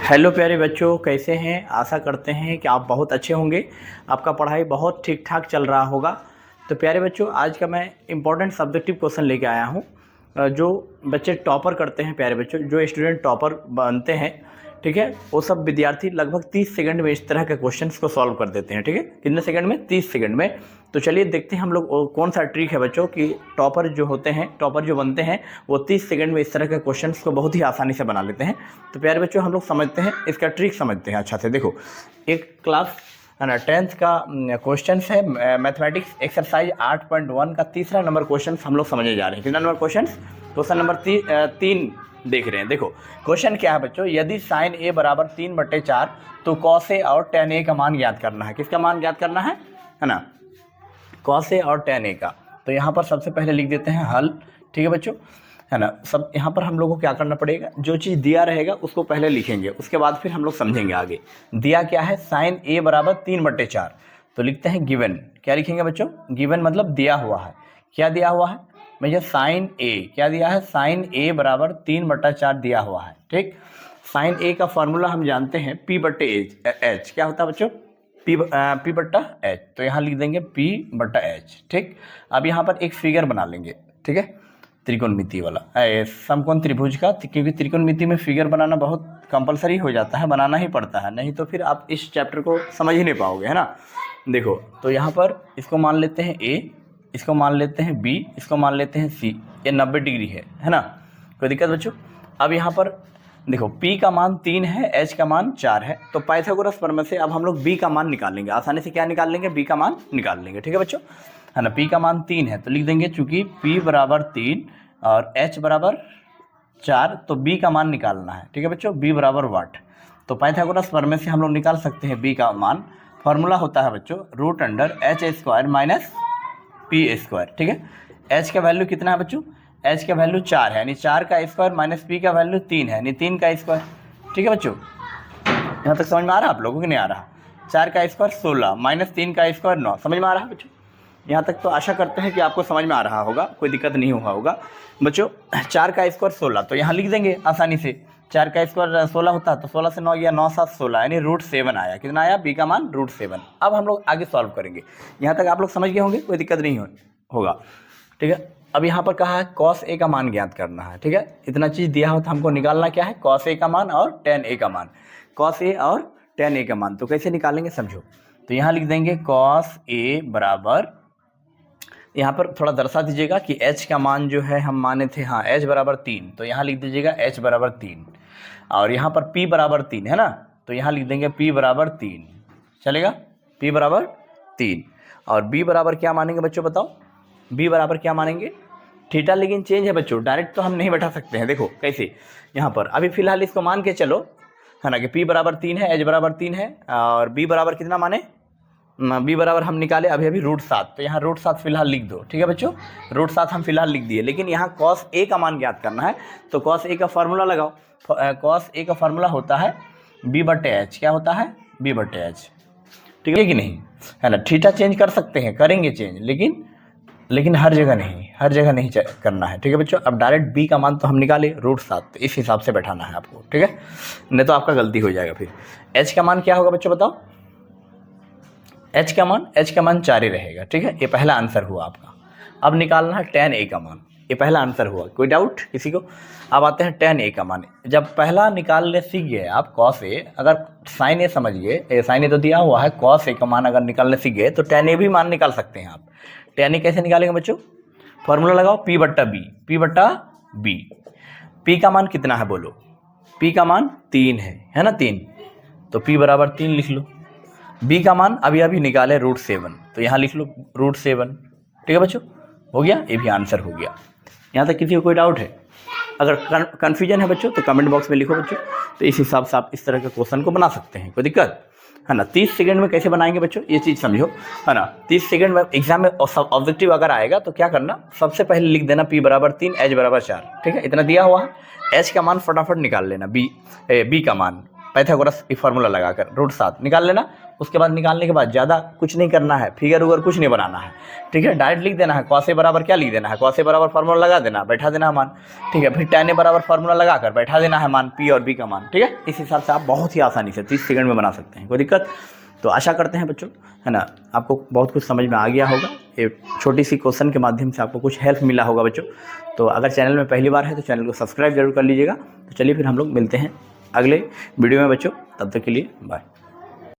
Hello प्यारे बच्चों, कैसे हैं। आशा करते हैं कि आप बहुत अच्छे होंगे, आपका पढ़ाई बहुत ठीक ठाक चल रहा होगा। तो प्यारे बच्चों, आज का मैं इम्पोर्टेंट सब्जेक्टिव क्वेश्चन लेके आया हूं। जो बच्चे टॉपर करते हैं, प्यारे बच्चों, जो स्टूडेंट टॉपर बनते हैं, ठीक है, वो सब विद्यार्थी लगभग 30 सेकंड में इस तरह के क्वेश्चंस को सॉल्व कर देते हैं। ठीक है, कितने सेकंड में? 30 सेकंड में। तो चलिए देखते हैं हम लोग कौन सा ट्रिक है बच्चों कि टॉपर जो होते हैं, टॉपर जो बनते हैं, वो 30 सेकंड में इस तरह के क्वेश्चंस को बहुत ही आसानी से बना लेते हैं। तो प्यारे बच्चों, हम लोग समझते हैं, इसका ट्रिक समझते हैं अच्छा से। देखो, एक क्लास है ना 10th का क्वेश्चन है, मैथमेटिक्स एक्सरसाइज 8.1 का तीसरा नंबर क्वेश्चन हम लोग समझने जा रहे हैं। कितना नंबर क्वेश्चन? क्वेश्चन नंबर 3 देख रहे हैं। देखो क्वेश्चन क्या है बच्चों, यदि साइन ए बराबर 3/4 तो कॉस ए और टेन ए का मान ज्ञात करना है। किसका मान ज्ञात करना है ना? कॉस ए और टेन ए का। तो यहाँ पर सबसे पहले लिख देते हैं हल। ठीक है बच्चों, है ना। सब यहाँ पर हम लोग को क्या करना पड़ेगा, जो चीज़ दिया रहेगा उसको पहले लिखेंगे, उसके बाद फिर हम लोग समझेंगे आगे। दिया क्या है? साइन ए बराबर 3/4। तो लिखते हैं गिवन। क्या लिखेंगे बच्चों? गिवन मतलब दिया हुआ है। क्या दिया हुआ है भैया? साइन ए। क्या दिया है? साइन ए बराबर 3/4 दिया हुआ है। ठीक, साइन ए का फॉर्मूला हम जानते हैं P/H। क्या होता है बच्चों? P/H। तो यहाँ लिख देंगे P/H। ठीक, अब यहाँ पर एक फिगर बना लेंगे। ठीक है, त्रिकोणमिति वाला, समकोण त्रिभुज का, क्योंकि त्रिकोणमिति में फिगर बनाना बहुत कंपलसरी हो जाता है, बनाना ही पड़ता है, नहीं तो फिर आप इस चैप्टर को समझ ही नहीं पाओगे, है ना। देखो, तो यहाँ पर इसको मान लेते हैं A, इसको मान लेते हैं B, इसको मान लेते हैं C। ये 90 डिग्री है ना। कोई दिक्कत बच्चों? अब यहाँ पर देखो, P का मान 3 है, H का मान 4 है। तो पाइथागोरस प्रमेय से अब हम लोग B का मान निकाल लेंगे। आसानी से क्या निकाल लेंगे? B का मान निकाल लेंगे। ठीक है बच्चों, है ना। P का मान 3 है तो लिख देंगे, चूंकि P बराबर 3 और H बराबर 4, तो B का मान निकालना है। ठीक है बच्चों, B बराबर वाट। तो पाइथागोरस प्रमेय से हम लोग निकाल सकते हैं B का मान। फॉर्मूला होता है बच्चों √H² - P²। ठीक है, H का वैल्यू कितना है बच्चों? H का वैल्यू 4 है, यानी 4 का स्क्वायर माइनस P का वैल्यू 3 है, यानी 3 का स्क्वायर। ठीक है बच्चों, यहाँ तक समझ में आ रहा है आप लोगों को? नहीं आ रहा? 4 का स्क्वायर 16 माइनस 3 का स्क्वायर 9। समझ में आ रहा है बच्चों? यहाँ तक तो आशा करते हैं कि आपको समझ में आ रहा होगा, कोई दिक्कत नहीं हुआ होगा बच्चों। 4 का स्क्वायर 16, तो यहाँ लिख देंगे आसानी से। 4 का स्क्वायर 16 होता है, तो 16 से 9 गया, 9 7 16, यानी √7 आया। कितना आया? B का मान √7। अब हम लोग आगे सॉल्व करेंगे। यहाँ तक आप लोग समझ गए होंगे, कोई दिक्कत नहीं होगा। ठीक है, अब यहाँ पर कहा है कॉस ए का मान ज्ञात करना है। ठीक है, इतना चीज़ दिया हो तो हमको निकालना क्या है? कॉस ए का मान और टेन ए का मान। कॉस ए और टेन ए का मान तो कैसे निकालेंगे समझो। तो यहाँ लिख देंगे कॉस ए बराबर, यहाँ पर थोड़ा दर्शा दीजिएगा कि H का मान जो है हम माने थे, हाँ, H बराबर 3, तो यहाँ लिख दीजिएगा H बराबर 3। और यहाँ पर P बराबर 3 है ना, तो यहाँ लिख देंगे P बराबर 3। चलेगा? P बराबर 3। और B बराबर क्या मानेंगे बच्चों, बताओ? B बराबर क्या मानेंगे? थीटा। लेकिन चेंज है बच्चों, डायरेक्ट तो हम नहीं बैठा सकते हैं। देखो कैसे, यहाँ पर अभी फिलहाल इसको मान के चलो, है ना, कि P बराबर 3 है, H बराबर 3 है, और B बराबर कितना माने? B बराबर हम निकाले अभी √7, तो यहाँ √7 फिलहाल लिख दो। ठीक है बच्चों, √7 हम फिलहाल लिख दिए। लेकिन यहाँ कॉस ए का मान ज्ञात करना है, तो कॉस ए का फार्मूला लगाओ। कॉस ए का फार्मूला होता है B/H। क्या होता है? B/H। ठीक है कि नहीं, है ना। थीटा चेंज कर सकते हैं, करेंगे चेंज, लेकिन हर जगह नहीं करना है। ठीक है बच्चों, अब डायरेक्ट B का मान तो हम निकाले √7, तो इस हिसाब से बैठाना है आपको। ठीक है, नहीं तो आपका गलती हो जाएगा फिर। H का मान क्या होगा बच्चों, बताओ? H का मान 4 ही रहेगा। ठीक है, ये पहला आंसर हुआ आपका। अब निकालना है टेन ए का मान, ये पहला आंसर हुआ। कोई डाउट किसी को? अब आते हैं टेन ए का मान। जब पहला निकालने सीख गए आप कॉस ए, अगर साइन ए समझ गए, साइन ए तो दिया हुआ है, कॉस ए का मान अगर निकालने सीख गए तो टेन ए भी मान निकाल सकते हैं आप। टेन ए कैसे निकालेंगे बच्चों? फॉर्मूला लगाओ P/B। P/B। P का मान कितना है बोलो? P का मान 3 है ना, 3, तो P बराबर 3 लिख लो। B का मान अभी निकाले √7, तो यहाँ लिख लो √7। ठीक है बच्चों, हो गया, ये भी आंसर हो गया। यहाँ तक किसी को कोई डाउट है? अगर कन्फ्यूजन है बच्चों तो कमेंट बॉक्स में लिखो बच्चों, तो इस हिसाब से आप इस तरह के क्वेश्चन को बना सकते हैं। कोई दिक्कत है ना? 30 सेकंड में कैसे बनाएंगे बच्चों, ये चीज़ समझो, है ना। 30 सेकंड में एग्जाम में ऑब्जेक्टिव अगर आएगा तो क्या करना, सबसे पहले लिख देना P बराबर 3, H बराबर 4। ठीक है, इतना दिया हुआ है। H का मान फटाफट निकाल लेना, B का मान पाइथागोरस की फार्मूला लगाकर √7 निकाल लेना। उसके बाद निकालने के बाद ज़्यादा कुछ नहीं करना है, फिगर उगर कुछ नहीं बनाना है, ठीक है। डायरेक्ट लिख देना है cos A बराबर क्या लिख देना है, cos A बराबर फार्मूला लगा देना, बैठा देना है मान, ठीक है। फिर tan A बराबर फार्मूला लगाकर बैठा देना है मान P और B का मान, ठीक है। इस हिसाब से आप बहुत ही आसानी से 30 सेकंड में बना सकते हैं, कोई दिक्कत। तो आशा करते हैं बच्चों, है ना, आपको बहुत कुछ समझ में आ गया होगा। एक छोटी सी क्वेश्चन के माध्यम से आपको कुछ हेल्प मिला होगा बच्चों। तो अगर चैनल में पहली बार है तो चैनल को सब्सक्राइब जरूर कर लीजिएगा। तो चलिए फिर हम लोग मिलते हैं अगले वीडियो में बच्चों, तब तक के लिए बाय।